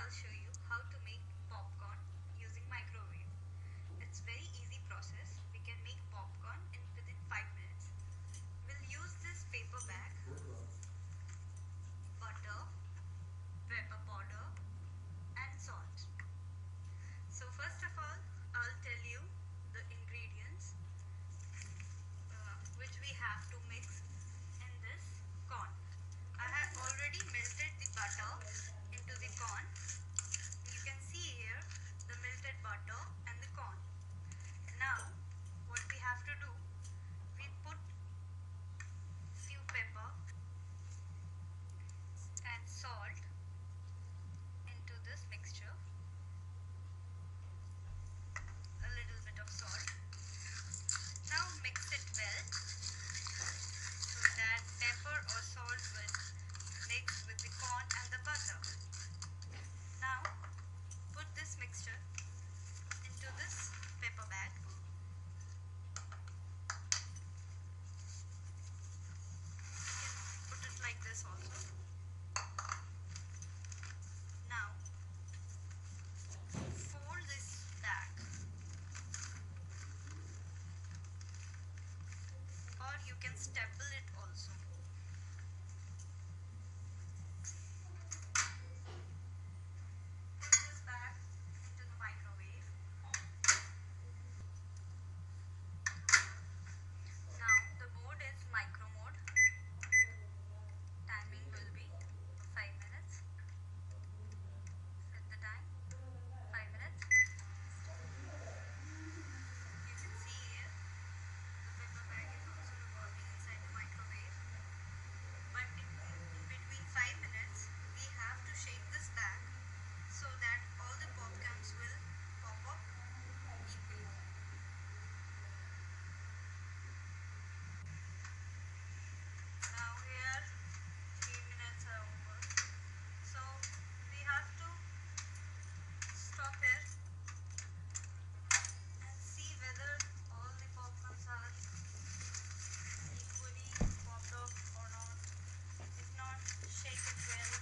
I'll show you how to make popcorn using microwave. It's very easy process. We can make popcorn in within 5 minutes. We'll use this paper bag, butter, pepper powder and salt. So first of all, I'll tell you the ingredients which we have to mix in this corn. I have already melted the butter into the corn. You can see here the melted butter and the corn. Now what we have to do, we put few pepper and salt into this mixture, a little bit of salt. Now mix it well so that pepper or salt will mix with the corn and the butter. Now put this mixture into this paper bag. Put it like this also. Now fold this back, or you can staple it also. Put this back into the microwave. Now the mode is micro mode. Timing will be 5 minutes. Set the time 5 minutes. You can see here the paper bag is also revolving inside the microwave. But in between 5 minutes, we have to shake this bag so that all the popcorns will pop up equally. Now here 3 minutes are over. So we have to stop here and see whether all the popcorns are equally popped up or not. If not, shake it well.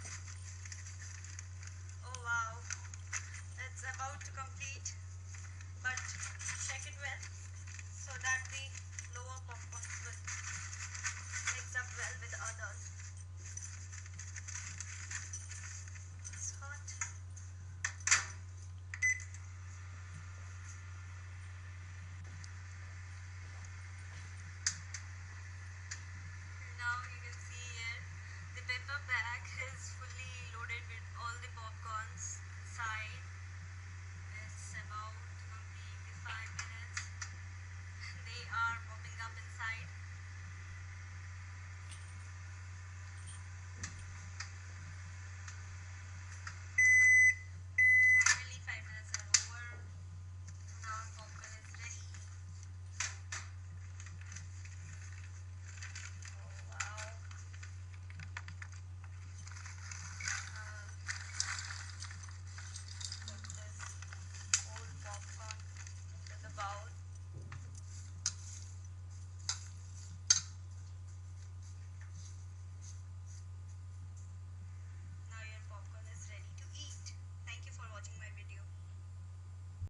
Oh wow, it's about to complete, but shake it well so that the lower popcorns will mix up well with others. It's hot. Now you can see here the paper bag